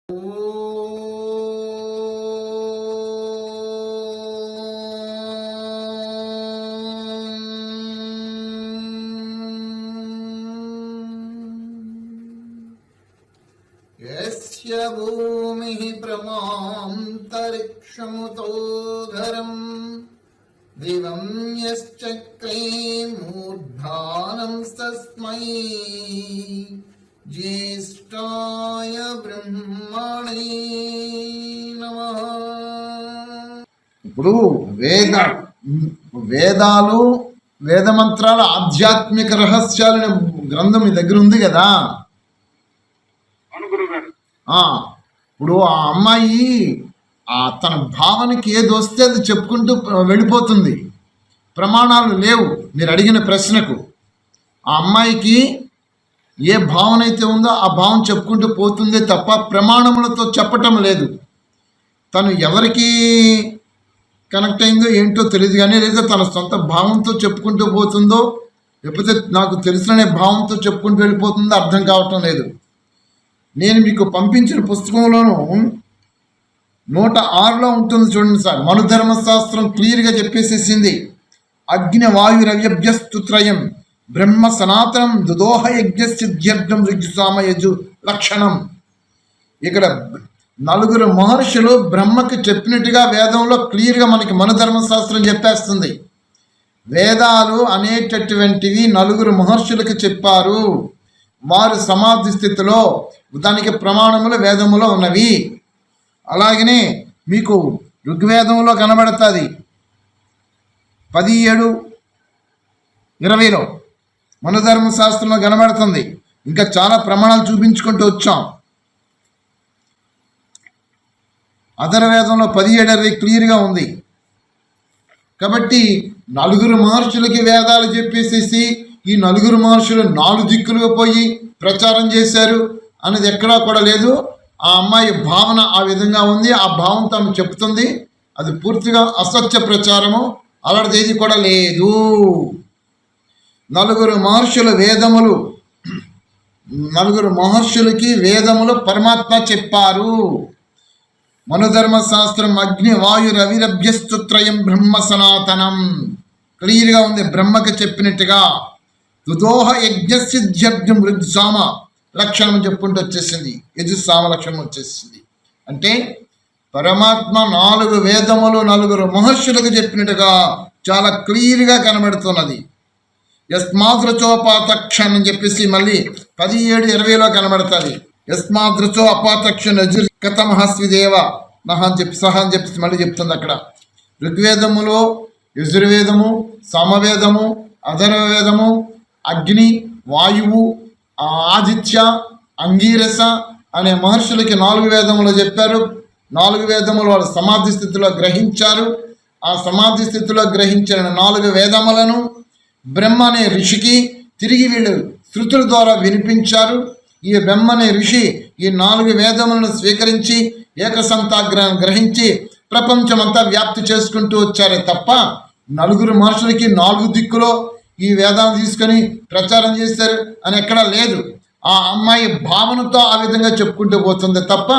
यस्य भूमिः प्रमान्तरिक्षमुतो घरम् दिवं यश्चक्रे मूर्धानं तस्मै ज्येष्ठाय ब्रह्मणे नमः. ఇప్పుడు వేదాలు వేద మంత్రాల ఆధ్యాత్మిక రహస్యాలనే గ్రంథం మీ దగ్గర ఉంది కదా. ఇప్పుడు ఆ అమ్మాయి తన భావనకి ఏది వస్తే అది చెప్పుకుంటూ వెళ్ళిపోతుంది. ప్రమాణాలు లేవు మీరు అడిగిన ప్రశ్నకు. ఆ అమ్మాయికి ఏ భావన అయితే ఉందో ఆ భావన చెప్పుకుంటూ పోతుందే తప్ప ప్రమాణములతో చెప్పటం లేదు. తను ఎవరికి కనెక్ట్ అయిందో ఏంటో తెలియదు కానీ, లేదా తన సొంత భావంతో చెప్పుకుంటూ పోతుందో లేకపోతే నాకు తెలిసిన భావంతో చెప్పుకుంటూ వెళ్ళిపోతుందో అర్థం కావటం లేదు. నేను మీకు పంపించిన పుస్తకంలోనూ 106లో ఉంటుంది చూడండి సార్. మనుధర్మశాస్త్రం క్లియర్గా చెప్పేసేసింది. అగ్ని వాయురవ్యభ్యస్తుత్రయం బ్రహ్మ సనాతనం దుదోహ యజ్ఞసిద్ధ్యర్థం ఋగ్సామ యజు లక్షణం. ఇక్కడ నలుగురు మహర్షులు బ్రహ్మకి చెప్పినట్టుగా వేదంలో క్లియర్గా మనకి మనుధర్మశాస్త్రం చెప్పేస్తుంది. వేదాలు అనేటటువంటివి నలుగురు మహర్షులకు చెప్పారు. వారు సమాధి స్థితిలో దానికి ప్రమాణములు వేదములో ఉన్నవి. అలాగనే మీకు ఋగ్వేదంలో కనబడుతుంది 17:20లో మనుధర్మశాస్త్రంలో కనబడుతుంది. ఇంకా చాలా ప్రమాణాలు చూపించుకుంటూ వచ్చాం. అధర్వేదంలో 17:20 క్లియర్గా ఉంది. కాబట్టి నలుగురు మహర్షులకి వేదాలు చెప్పేసేసి ఈ నలుగురు మహర్షులు 4 దిక్కులుగా పోయి ప్రచారం చేశారు అనేది ఎక్కడా కూడా లేదు. ఆ అమ్మాయి భావన ఆ విధంగా ఉంది. ఆ భావం తాను చెప్తుంది. అది పూర్తిగా అసత్య ప్రచారము, అలాంటిది కూడా లేదు. నలుగురు మహర్షులకి వేదములు పరమాత్మ చెప్పారు. మనుధర్మశాస్త్రం అగ్ని వాయు రవిరభ్యస్తుత్రయం బ్రహ్మ సనాతనం క్లియర్గా ఉంది. బ్రహ్మకి చెప్పినట్టుగా దుదోహ యజ్ఞసిద్ధ్యర్థం ఋగ్సామ లక్షణం చెప్పుకుంటూ వచ్చేసింది. యజుస్సామ లక్షణం వచ్చేసింది. అంటే పరమాత్మ 4 వేదములు 4 మహర్షులకు చెప్పినట్టుగా చాలా క్లియర్గా కనబడుతున్నది. యస్మాదృచోపాతక్షం అని చెప్పేసి మళ్ళీ 17:20లో కనబడుతుంది. యస్మాదృచో అపాతక్ష కథమహస్విదేవ నహ అని చెప్పి సహ అని చెప్పేసి మళ్ళీ చెప్తుంది అక్కడ. ఋగ్వేదములో యజుర్వేదము, సామవేదము, అధర్వవేదము, అగ్ని, వాయువు, ఆదిత్య, అంగీరస అనే మహర్షులకి 4 వేదములు చెప్పారు. 4 వేదములు వాళ్ళు సమాధి స్థితిలో గ్రహించారు. ఆ సమాధి స్థితిలో గ్రహించిన 4 వేదములను బ్రహ్మ అనే ఋషికి తిరిగి వీళ్ళు శృతుల ద్వారా వినిపించారు. ఈ బ్రహ్మ అనే ఋషి ఈ 4 వేదములను స్వీకరించి ఏకసంతాగ్రహం గ్రహించి ప్రపంచమంతా వ్యాప్తి చేసుకుంటూ వచ్చారే తప్ప 4 మహర్షులకి 4 దిక్కులో ఈ వేదాన్ని తీసుకొని ప్రచారం చేశారు అని ఎక్కడా లేదు. ఆ అమ్మాయి భావనతో ఆ విధంగా చెప్పుకుంటూ పోతుంది తప్ప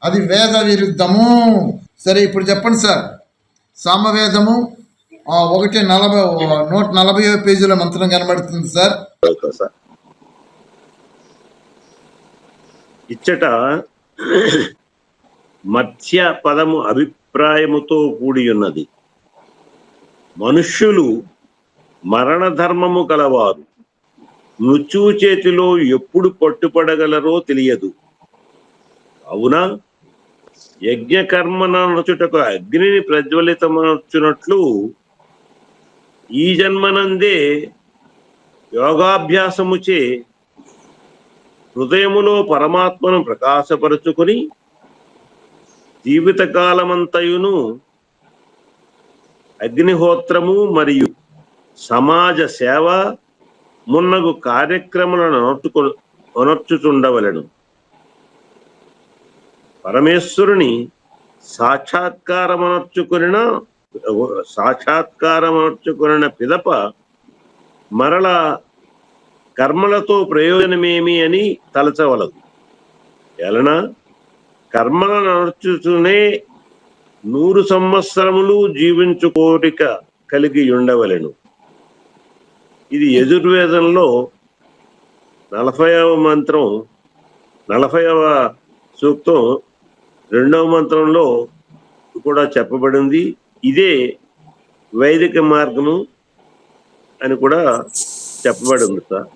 అది వేద విరుద్ధము. సరే, ఇప్పుడు చెప్పండి సార్. సామవేదము 140 పేజీల మంత్రం కనబడుతుంది సార్. ఇచ్చట మత్స్య పదము అభిప్రాయముతో కూడి ఉన్నది. మనుష్యులు మరణ ధర్మము కలవారు. మృత్యువు చేతిలో ఎప్పుడు పట్టుపడగలరో తెలియదు. అవునా యజ్ఞకర్మనచుటకు అగ్నిని ప్రజ్వలితమనొచ్చునట్లు ఈ జన్మనందే యోగాభ్యాసముచే హృదయములో పరమాత్మను ప్రకాశపరుచుకొని జీవితకాలమంతయును అగ్నిహోత్రము మరియు సమాజ సేవ మున్నగు కార్యక్రమాలను అనర్చుచుండవలెను. పరమేశ్వరుని సాక్షాత్కారమనర్చుకున్న పిదప మరల కర్మలతో ప్రయోజనమేమి అని తలచవలదు. ఎలన కర్మలను నడుచుతూనే 100 సంవత్సరములు జీవించు కోరిక కలిగి ఉండవలెను. ఇది యజుర్వేదంలో 40వ మంత్రం 40వ సూక్తం 2వ మంత్రంలో కూడా చెప్పబడింది. ఇదే వైదిక మార్గము అని కూడా చెప్పబడింది సార్.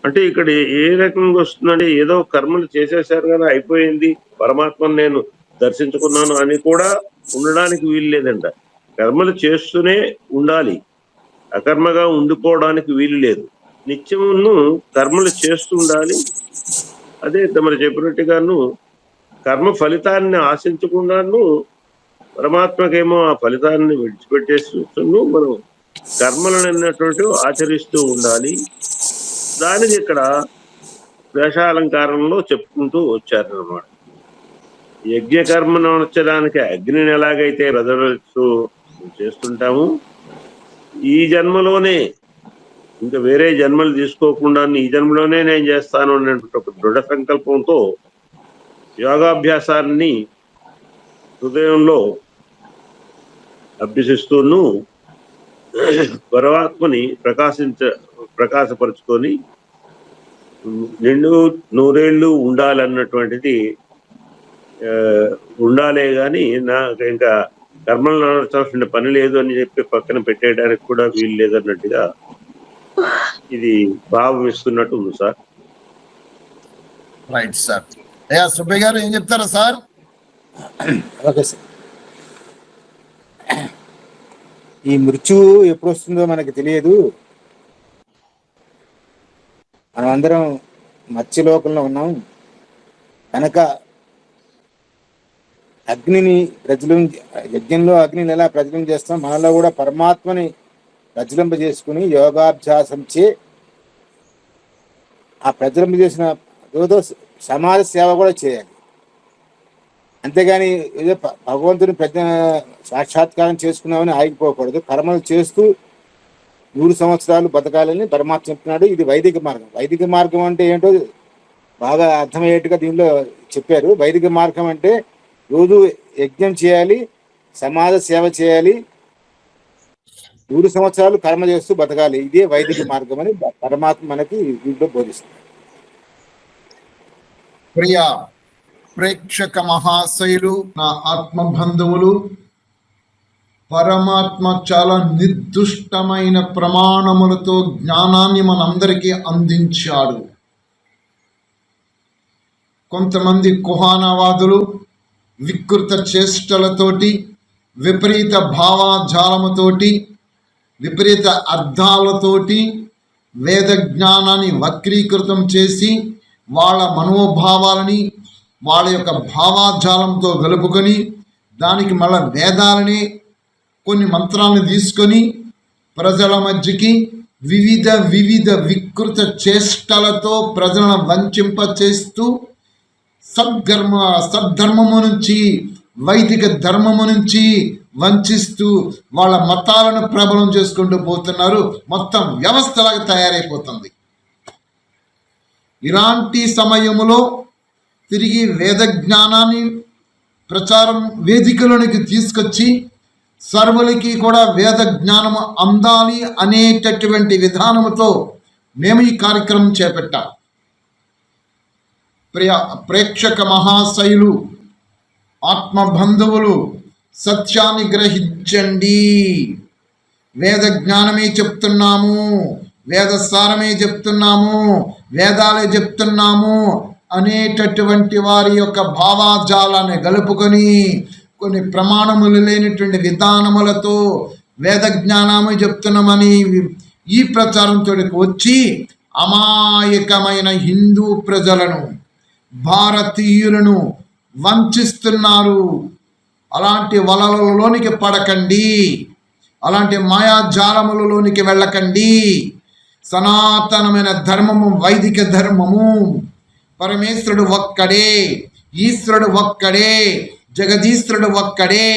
అంటే ఇక్కడ ఏ రకంగా వస్తుందంటే ఏదో కర్మలు చేసేసారు కదా అయిపోయింది, పరమాత్మను నేను దర్శించుకున్నాను అని కూడా ఉండడానికి వీలు లేదంట. కర్మలు చేస్తూనే ఉండాలి, అకర్మగా ఉండిపోవడానికి వీలు లేదు. నిత్యమును కర్మలు చేస్తూ ఉండాలి. అదే తమరు చెప్పినట్టుగాను కర్మ ఫలితాన్ని ఆశించకుండాను పరమాత్మకేమో ఆ ఫలితాన్ని విడిచిపెట్టేస్తూ మనం కర్మలను అన్నటువంటి ఆచరిస్తూ ఉండాలి. దానికి ఇక్కడ వేషాలంకారంలో చెప్పుకుంటూ వచ్చారన్నమాట. యజ్ఞకర్మను నచ్చడానికి అగ్నిని ఎలాగైతే ప్రదర్శిస్తూ చేస్తుంటాము, ఈ జన్మలోనే ఇంకా వేరే జన్మలు తీసుకోకుండా ఈ జన్మలోనే నేను చేస్తాను అనేటువంటి ఒక దృఢ సంకల్పంతో యోగాభ్యాసాన్ని హృదయంలో అభ్యసిస్తూను పరమాత్మని ప్రకాశపరుచుకొని నిండు 100 ఏళ్ళు ఉండాలన్నటువంటిది ఉండాలే గాని నాకు ఇంకా కర్మలు నడచాల్సిన పని లేదు అని చెప్పి పక్కన పెట్టేయడానికి కూడా వీలు లేదన్నట్టుగా ఇది భావం ఇస్తున్నట్టు ఉంది సార్. Right sir. అయ్యా సుబ్బయ్య గారు ఏం చెప్తారా సార్? Okay sir. ఈ మృత్యువు ఎప్పుడు వస్తుందో మనకి తెలియదు. మనం అందరం మత్స్యలోకంలో ఉన్నాం కనుక అగ్నిని యజ్ఞంలో అగ్నిని ఎలా ప్రజ్వలం చేస్తాం, మనలో కూడా పరమాత్మని ప్రజ్వలింపజేసుకుని యోగాభ్యాసంచే ఆ ప్రజ్వలింపజేసిన సమాజ సేవ కూడా చేయాలి. అంతేగాని ఏదో భగవంతుని సాక్షాత్కారం చేసుకున్నామని ఆగిపోకూడదు. కర్మలు చేస్తూ 100 సంవత్సరాలు బతకాలని పరమాత్మ చెప్తున్నాడు. ఇది వైదిక మార్గం. వైదిక మార్గం అంటే ఏంటో బాగా అర్థమయ్యేట్టుగా దీనిలో చెప్పారు. వైదిక మార్గం అంటే రోజు యజ్ఞం చేయాలి, సమాజ సేవ చేయాలి, 100 సంవత్సరాలు కర్మ చేస్తూ బతకాలి. ఇదే వైదిక మార్గం అని పరమాత్మ మనకి దీంట్లో బోధిస్తుంది. ప్రియ ప్రేక్షక మహాశయులు, నా ఆత్మ బంధువులు, పరమాత్మ చాలా నిర్దుష్టమైన ప్రమాణములతో జ్ఞానాన్ని మనందరికీ అందించాడు. కొంతమంది కుహానవాదులు వికృత చేష్టలతోటి, విపరీత భావాజాలముతోటి, విపరీత అర్థాలతోటి వేద జ్ఞానాన్ని వక్రీకృతం చేసి వాళ్ళ మనోభావాలని వాళ్ళ యొక్క భావాజాలంతో గలుపుకొని దానికి మళ్ళా వేదాలని కొన్ని మంత్రాలను తీసుకొని ప్రజల మధ్యకి వివిధ వికృత చేష్టలతో ప్రజలను వంచింప చేస్తూ సద్ధర్మము నుంచి వైదిక ధర్మము నుంచి వంచిస్తూ వాళ్ళ మతాలను ప్రబలం చేసుకుంటూ పోతున్నారు. మొత్తం వ్యవస్థలాగా తయారైపోతుంది. ఇలాంటి సమయములో తిరిగి వేద జ్ఞానాన్ని ప్రచారం వేదికలోనికి తీసుకొచ్చి సర్వులకి కూడా వేద జ్ఞానము అందాలి అనేటటువంటి విధానముతో మేము ఈ కార్యక్రమం చేపట్టాం. ప్రేక్షక మహాశయులు, ఆత్మ బంధువులు, సత్యాన్ని గ్రహించండి. వేద జ్ఞానమే చెప్తున్నాము, వేద సారమే చెప్తున్నాము, వేదాలే చెప్తున్నాము అనేటటువంటి వారి యొక్క భావాజాలాన్ని గలుపుకొని కొన్ని ప్రమాణములు లేనటువంటి విధానములతో వేద జ్ఞానమే చెప్తున్నామని ఈ ప్రచారంతో వచ్చి అమాయకమైన హిందూ ప్రజలను, భారతీయులను వంచిస్తున్నారు. అలాంటి వలలలోనికి పడకండి, అలాంటి మాయాజాలములలోనికి వెళ్ళకండి. సనాతనమైన ధర్మము వైదిక ధర్మము. పరమేశ్వరుడు ఒక్కడే, ఈశ్వరుడు ఒక్కడే, జగదీశ్వరుడు ఒక్కడే,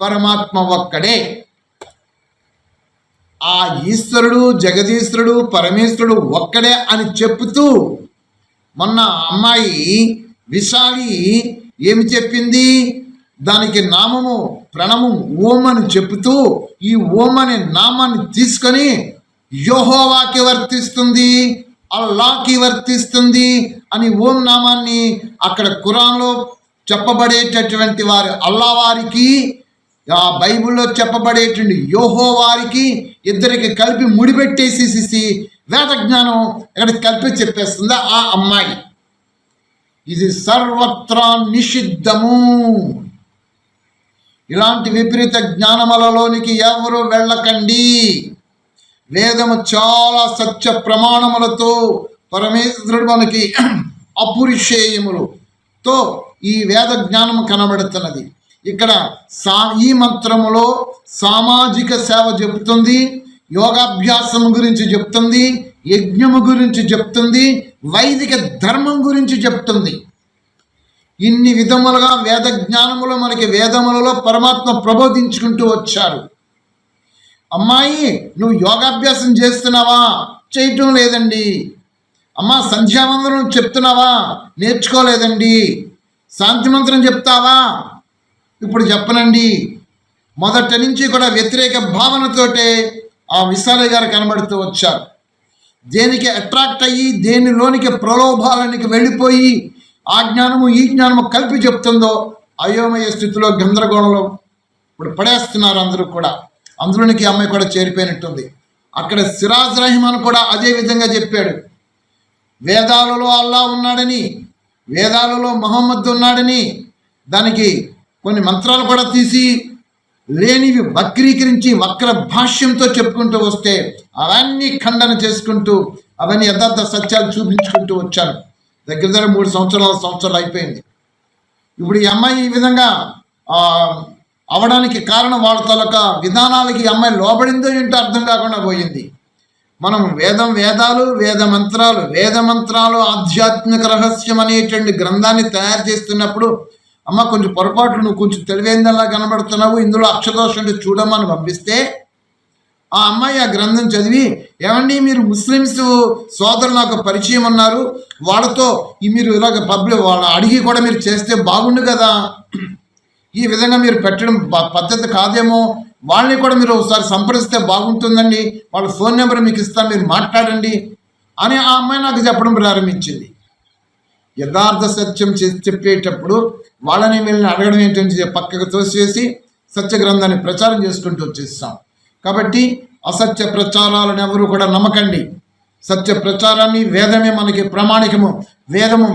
పరమాత్మ ఒక్కడే. ఆ ఈశ్వరుడు, జగదీశ్వరుడు, పరమేశ్వరుడు ఒక్కడే అని చెప్తూ మొన్న అమ్మాయి విశాలి ఏమి చెప్పింది? దానికి నామము ప్రణము ఓం అని చెబుతూ ఈ ఓం అనే నామాన్ని తీసుకొని యెహోవాకి వర్తిస్తుంది, అల్లాకి వర్తిస్తుంది అని ఓం నామాన్ని అక్కడ ఖురాన్లో చెప్పబడేటటువంటి వారి అల్లా వారికి, ఆ బైబిల్లో చెప్పబడేటువంటి యెహోవారికి ఇద్దరికి కలిపి ముడిపెట్టేసేసి వేద జ్ఞానం ఇక్కడ కలిపి చెప్పేస్తుంది ఆ అమ్మాయి. ఇది సర్వత్రా నిషిద్ధము. ఇలాంటి విపరీత జ్ఞానములలోనికి ఎవరు వెళ్ళకండి. వేదము చాలా సత్య ప్రమాణములతో పరమేశ్వరుడు మనకి అపురిషేయములతో ఈ వేద జ్ఞానము కనబడుతున్నది. ఇక్కడ ఈ మంత్రములో సామాజిక సేవ చెబుతుంది, యోగాభ్యాసం గురించి చెప్తుంది, యజ్ఞము గురించి చెప్తుంది, వైదిక ధర్మం గురించి చెప్తుంది. ఇన్ని విధములుగా వేద జ్ఞానములో మనకి వేదములలో పరమాత్మ ప్రబోధించుకుంటూ వచ్చారు. అమ్మాయి, నువ్వు యోగాభ్యాసం చేస్తున్నావా? చేయటం లేదండి. అమ్మ, సంధ్యావందనం చెప్తున్నావా? నేర్చుకోలేదండి. శాంతి మంత్రం చెప్తావా? ఇప్పుడు చెప్పనండి. మొదటి నుంచి కూడా వ్యతిరేక భావనతోటే ఆ విశాలయ్య గారు కనబడుతూ వచ్చారు. దేనికి అట్రాక్ట్ అయ్యి దేనిలోనికి ప్రలోభాలనికి వెళ్ళిపోయి ఆ జ్ఞానము ఈ జ్ఞానము కలిపి చెప్తుందో అయోమయ స్థితిలో గందరగోళంలో ఇప్పుడు పడేస్తున్నారు అందరూ కూడా. అందులోనికి అమ్మాయి కూడా చేరిపోయినట్టుంది. అక్కడ సిరాజ్ రహమాన్ కూడా అదే విధంగా చెప్పాడు. వేదాలలో అల్లా ఉన్నాడని, వేదాలలో మహమ్మద్ ఉన్నాడని, దానికి కొన్ని మంత్రాలు కూడా తీసి లేనివి వక్రీకరించి వక్ర భాష్యంతో చెప్పుకుంటూ వస్తే అవన్నీ ఖండన చేసుకుంటూ అవన్నీ యథార్థ సత్యాలు చూపించుకుంటూ వచ్చాను. దగ్గర దగ్గర 3 సంవత్సరాలు అయిపోయింది. ఇప్పుడు ఈ అమ్మాయి ఈ విధంగా అవడానికి కారణం వాళ్ళ తాలూకా విధానాలకి ఈ అమ్మాయి లోబడిందో ఏంటో అర్థం కాకుండా పోయింది. మనం వేద మంత్రాలు ఆధ్యాత్మిక రహస్యం అనేటువంటి గ్రంథాన్ని తయారు చేస్తున్నప్పుడు, అమ్మ కొంచెం పొరపాట్లు, నువ్వు కొంచెం తెలివైందల్లా కనబడుతున్నావు, ఇందులో అక్షరదోషం అంటే చూడమని పంపిస్తే ఆ అమ్మాయి ఆ గ్రంథం చదివి, ఏమండి మీరు ముస్లిమ్స్ సోదరులు నాకు పరిచయం ఉన్నారు, వాళ్ళతో మీరు ఇలాగ వాళ్ళ అడిగి కూడా మీరు చేస్తే బాగుండు కదా, ఈ విధంగా మీరు పెట్టడం పద్ధతి కాదేమో, వాళ్ళని కూడా మీరు ఒకసారి సంప్రదిస్తే బాగుంటుందండి, వాళ్ళ ఫోన్ నెంబర్ మీకు ఇస్తాను, మీరు మాట్లాడండి అని ఆ అమ్మాయి నాకు చెప్పడం ప్రారంభించింది. యథార్థ సత్యం చెప్పేటప్పుడు వాళ్ళని వీళ్ళని అడగడం ఏంటంటే పక్కకు తోసేసి సత్య గ్రంథాన్ని ప్రచారం చేసుకుంటూ వచ్చేస్తాం. కాబట్టి అసత్య ప్రచారాలను ఎవరు కూడా నమ్మకండి. సత్య ప్రచారాన్ని వేదమే మనకి ప్రామాణికము.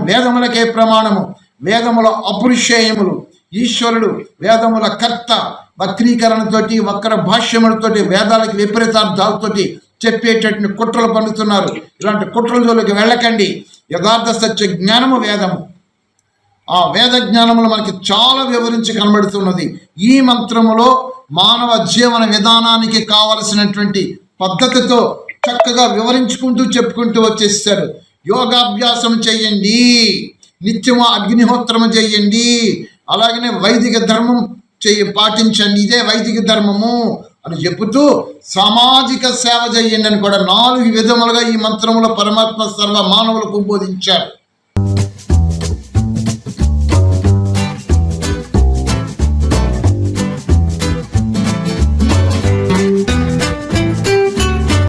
వేదములకే ప్రమాణము. వేదముల అపురుషేయములు. ఈశ్వరుడు వేదముల కర్త. వక్రీకరణతోటి వక్ర భాష్యములతోటి వేదాలకి విపరీతార్థాలతోటి చెప్పేటటువంటి కుట్రలు పన్నుతున్నారు. ఇలాంటి కుట్రల జోలికి వెళ్ళకండి. యథార్థ సత్య జ్ఞానము వేదము. ఆ వేద జ్ఞానములు మనకి చాలా వివరించి కనబడుతున్నది. ఈ మంత్రములో మానవ జీవన విధానానికి కావలసినటువంటి పద్ధతితో చక్కగా వివరించుకుంటూ చెప్పుకుంటూ వచ్చేసారు. యోగాభ్యాసం చెయ్యండి, నిత్యము అగ్నిహోత్రము చెయ్యండి, అలాగనే వైదిక ధర్మం పాటించండి, ఇదే వైదిక ధర్మము అని చెబుతూ సామాజిక సేవ చేయండి అని కూడా 4 విధములుగా ఈ మంత్రములో పరమాత్మ సర్వ మానవులకు బోధించారు.